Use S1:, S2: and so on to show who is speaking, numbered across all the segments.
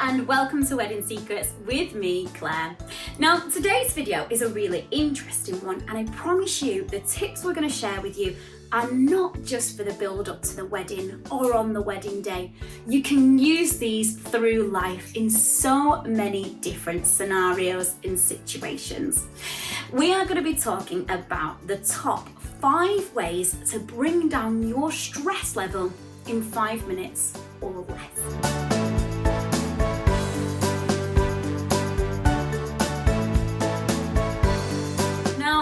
S1: and welcome to Wedding Secrets with me, Claire. Now, today's video is a really interesting one, and I promise you the tips we're going to share with you are not just for the build up to the wedding or on the wedding day. You can use these through life in so many different scenarios and situations. We are going to be talking about the top 5 ways to bring down your stress level in 5 minutes or less.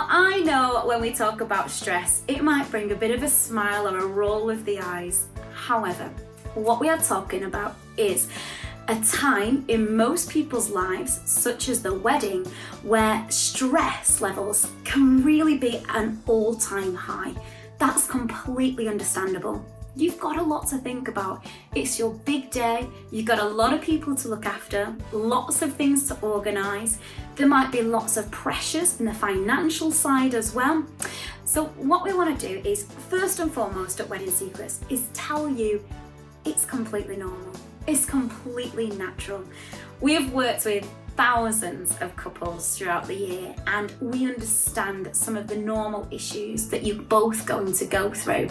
S1: I know when we talk about stress, it might bring a bit of a smile or a roll of the eyes. However, what we are talking about is a time in most people's lives, such as the wedding, where stress levels can really be at an all-time high. That's completely understandable. You've got a lot to think about. It's your big day, you've got a lot of people to look after, lots of things to organise. There might be lots of pressures in the financial side as well. So what we want to do is, first and foremost at Wedding Secrets, is tell you it's completely normal. It's completely natural. We have worked with thousands of couples throughout the year, and we understand some of the normal issues that you're both going to go through.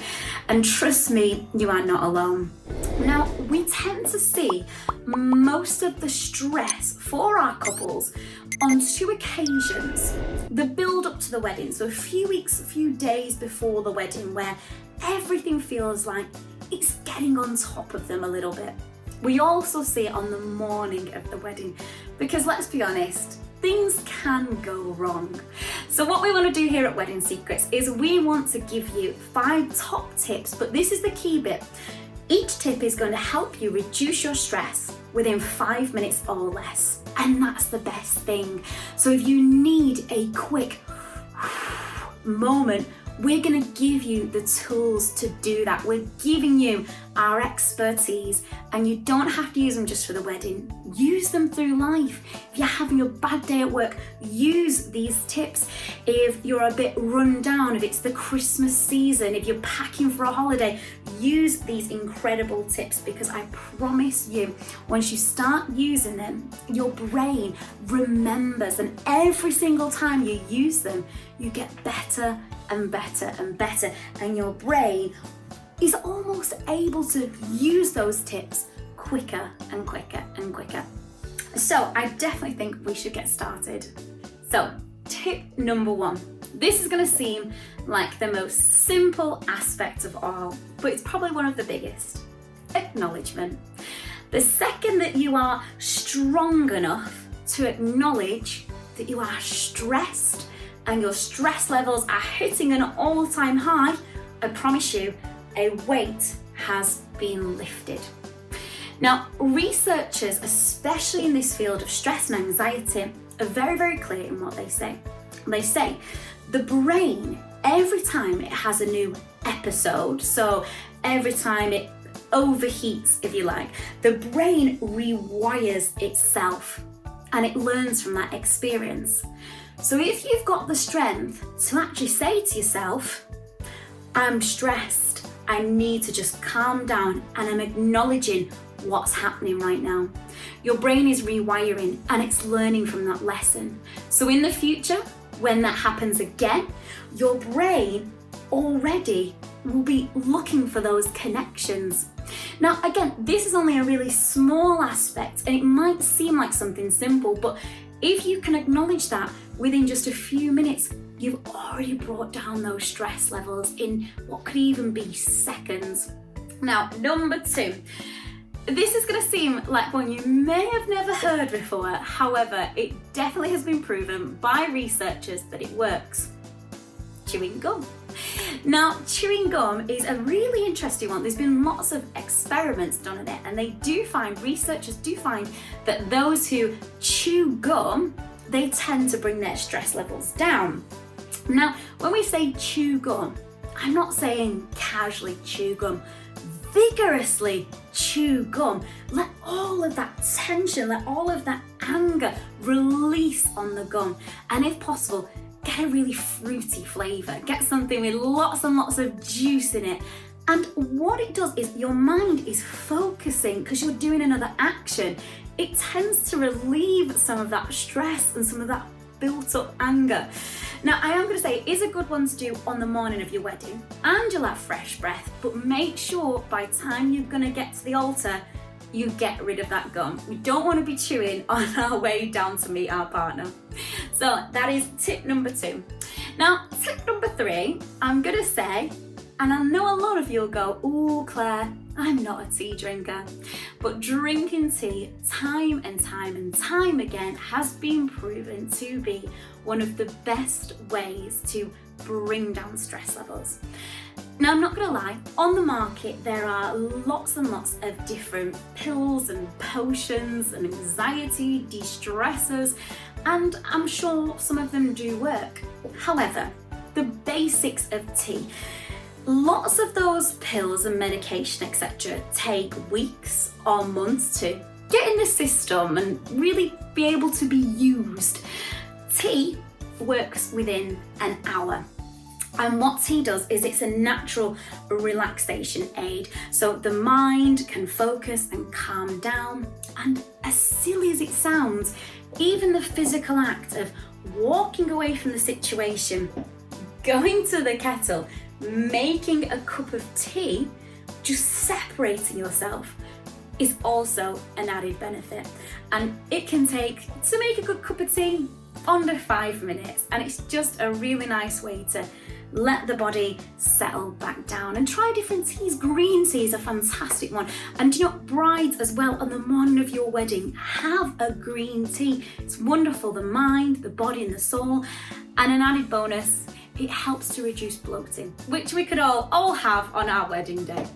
S1: And trust me, you are not alone. Now, we tend to see most of the stress for our couples on 2 occasions. The build up to the wedding, so a few weeks, a few days before the wedding, where everything feels like it's getting on top of them a little bit. We also see it on the morning of the wedding, because let's be honest, things can go wrong. So what we want to do here at Wedding Secrets is we want to give you 5 top tips, but this is the key bit. Each tip is going to help you reduce your stress within 5 minutes or less, and that's the best thing. So if you need a quick moment, we're going to give you the tools to do that. We're giving you our expertise, and you don't have to use them just for the wedding. Use them through life. If you're having a bad day at work, use these tips. If you're a bit run down, if it's the Christmas season, if you're packing for a holiday, use these incredible tips, because I promise you, once you start using them, your brain remembers, and every single time you use them, you get better and better and better, and your brain is almost able to use those tips quicker and quicker and quicker. So I definitely think we should get started. So tip number 1. This is going to seem like the most simple aspect of all, but it's probably one of the biggest. Acknowledgement. The second that you are strong enough to acknowledge that you are stressed and your stress levels are hitting an all-time high, I promise you, a weight has been lifted. Now, researchers, especially in this field of stress and anxiety, are very, very clear in what they say. They say the brain, every time it has a new episode, so every time it overheats, if you like, the brain rewires itself and it learns from that experience. So if you've got the strength to actually say to yourself, I'm stressed, I need to just calm down, and I'm acknowledging what's happening right now. Your brain is rewiring and it's learning from that lesson. So in the future, when that happens again, your brain already will be looking for those connections. Now, again, this is only a really small aspect, and it might seem like something simple, but if you can acknowledge that within just a few minutes, you've already brought down those stress levels in what could even be seconds. Now, number 2. This is going to seem like one you may have never heard before. However, it definitely has been proven by researchers that it works. Chewing gum. Now, chewing gum is a really interesting one. There's been lots of experiments done on it, and researchers do find that those who chew gum, they tend to bring their stress levels down. Now, when we say chew gum, I'm not saying casually chew gum. Vigorously chew gum. Let all of that tension, let all of that anger release on the gum, and if possible, get a really fruity flavour. Get something with lots and lots of juice in it. And what it does is your mind is focusing, because you're doing another action. it tends to relieve some of that stress and some of that built up anger. Now, I am going to say it is a good one to do on the morning of your wedding, and you'll have fresh breath, but make sure by the time you're going to get to the altar, you get rid of that gum. We don't want to be chewing on our way down to meet our partner. So that is tip number 2. Now, tip number 3, I'm going to say, and I know a lot of you will go, "Oh, Claire, I'm not a tea drinker." But drinking tea time and time again has been proven to be one of the best ways to bring down stress levels. Now, I'm not going to lie, on the market there are lots and lots of different pills and potions and anxiety de-stressors, and I'm sure some of them do work. However, the basics of tea, lots of those pills and medication, etc., take weeks or months to get in the system and really be able to be used. Tea works within an hour. And what tea does is it's a natural relaxation aid. So the mind can focus and calm down. And as silly as it sounds, even the physical act of walking away from the situation, going to the kettle, making a cup of tea, just separating yourself, is also an added benefit. And it can take, to make a good cup of tea, under 5 minutes. And it's just a really nice way to let the body settle back down. And try different teas. Green tea is a fantastic one. And you know, brides as well, on the morning of your wedding, have a green tea. It's wonderful, the mind, the body and the soul. And an added bonus, it helps to reduce bloating, which we could all have on our wedding day.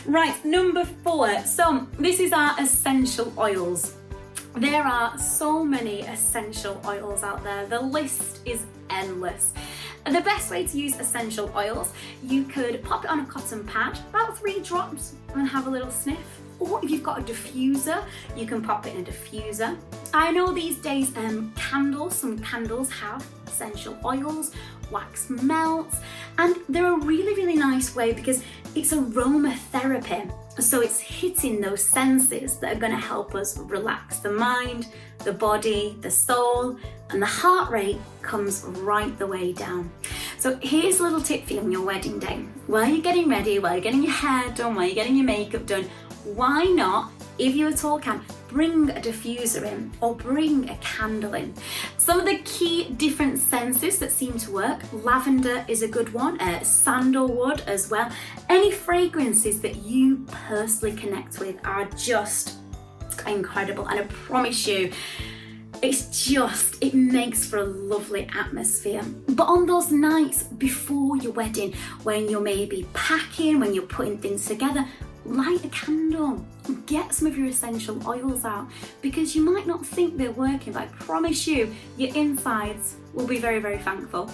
S1: Right, number 4. So this is our essential oils. There are so many essential oils out there. The list is endless. The best way to use essential oils, you could pop it on a cotton pad, about 3 drops, and have a little sniff. Or if you've got a diffuser, you can pop it in a diffuser. I know these days some candles have essential oils, wax melts, and they're a really, really nice way because it's aromatherapy. So it's hitting those senses that are going to help us relax the mind, the body, the soul, and the heart rate comes right the way down. So here's a little tip for you on your wedding day. While you're getting ready, while you're getting your hair done, while you're getting your makeup done, why not, if you at all can, bring a diffuser in or bring a candle in. Some of the key different scents that seem to work, lavender is a good one, sandalwood as well. Any fragrances that you personally connect with are just incredible, and I promise you, it makes for a lovely atmosphere. But on those nights before your wedding, when you're maybe packing, when you're putting things together, light a candle, get some of your essential oils out, because you might not think they're working, but I promise you, your insides will be very, very thankful.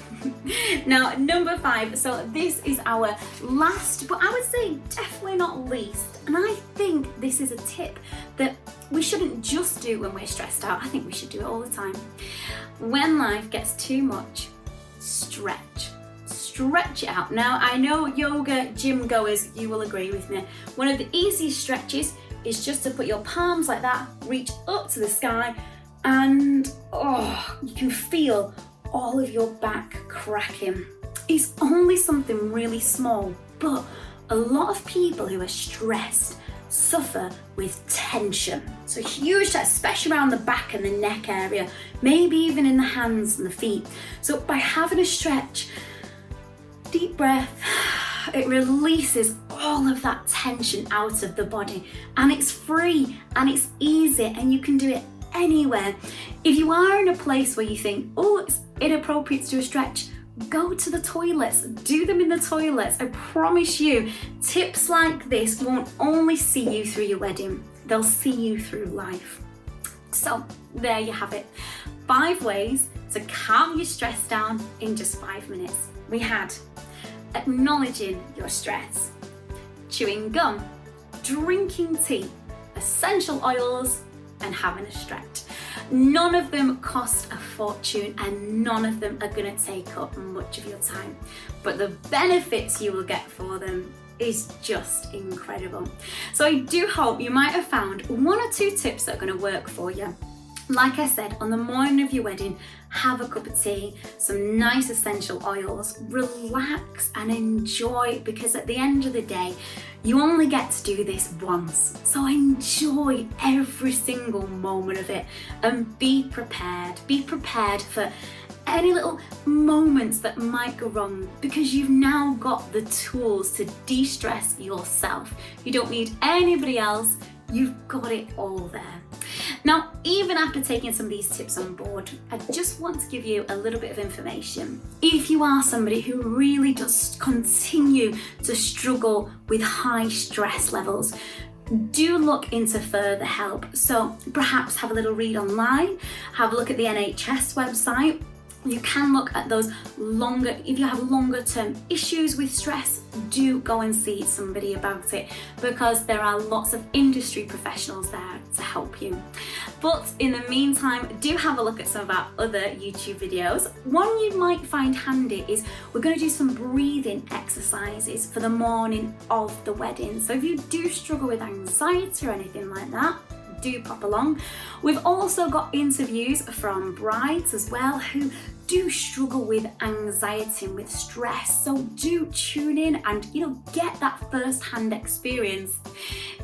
S1: Now, number 5, so this is our last, but I would say definitely not least, and I think this is a tip that we shouldn't just do when we're stressed out. I think we should do it all the time. When life gets too much, stretch it out. Now, I know yoga gym goers, you will agree with me. One of the easiest stretches is just to put your palms like that, reach up to the sky, and you can feel all of your back cracking. It's only something really small, but a lot of people who are stressed suffer with tension. So huge, especially around the back and the neck area, maybe even in the hands and the feet. So by having a stretch, deep breath, it releases all of that tension out of the body, and it's free and it's easy, and you can do it anywhere. If you are in a place where you think, it's inappropriate to do a stretch, go to the toilets, do them in the toilets. I promise you, tips like this won't only see you through your wedding, they'll see you through life. So there you have it. 5 ways to calm your stress down in just 5 minutes. We had acknowledging your stress, chewing gum, drinking tea, essential oils, and having a stretch. None of them cost a fortune, and none of them are going to take up much of your time. But the benefits you will get for them is just incredible. So I do hope you might have found 1 or 2 tips that are going to work for you. Like I said, on the morning of your wedding, have a cup of tea, some nice essential oils, relax and enjoy, because at the end of the day, you only get to do this once. So enjoy every single moment of it and be prepared. Be prepared for any little moments that might go wrong, because you've now got the tools to de-stress yourself. You don't need anybody else. You've got it all there. Now, even after taking some of these tips on board, I just want to give you a little bit of information. If you are somebody who really does continue to struggle with high stress levels, do look into further help. So perhaps have a little read online, have a look at the NHS website. You can look at those longer, if you have longer term issues with stress, do go and see somebody about it, because there are lots of industry professionals there to help you. But in the meantime, do have a look at some of our other YouTube videos. One you might find handy is we're going to do some breathing exercises for the morning of the wedding. So if you do struggle with anxiety or anything like that, do pop along. We've also got interviews from brides as well who do struggle with anxiety and with stress, so do tune in and get that first-hand experience.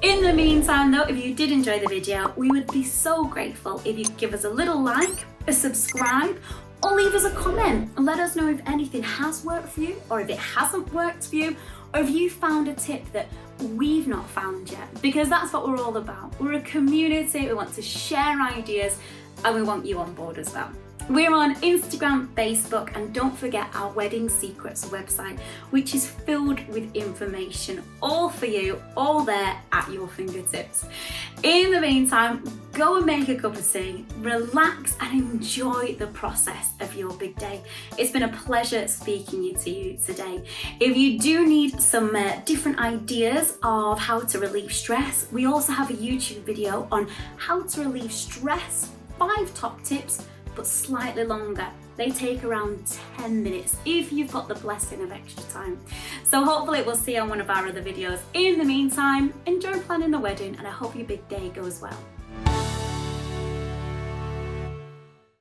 S1: In the meantime though, if you did enjoy the video, we would be so grateful if you'd give us a little like, a subscribe, or leave us a comment and let us know if anything has worked for you, or if it hasn't worked for you, or if you found a tip that we've not found yet, because that's what we're all about. We're a community, we want to share ideas, and we want you on board as well. We're on Instagram, Facebook, and don't forget our Wedding Secrets website, which is filled with information, all for you, all there at your fingertips. In the meantime, go and make a cup of tea, relax and enjoy the process of your big day. It's been a pleasure speaking to you today. If you do need some different ideas of how to relieve stress, we also have a YouTube video on how to relieve stress, 5 top tips, but slightly longer. They take around 10 minutes if you've got the blessing of extra time. So hopefully we'll see you on one of our other videos. In the meantime, enjoy planning the wedding, and I hope your big day goes well.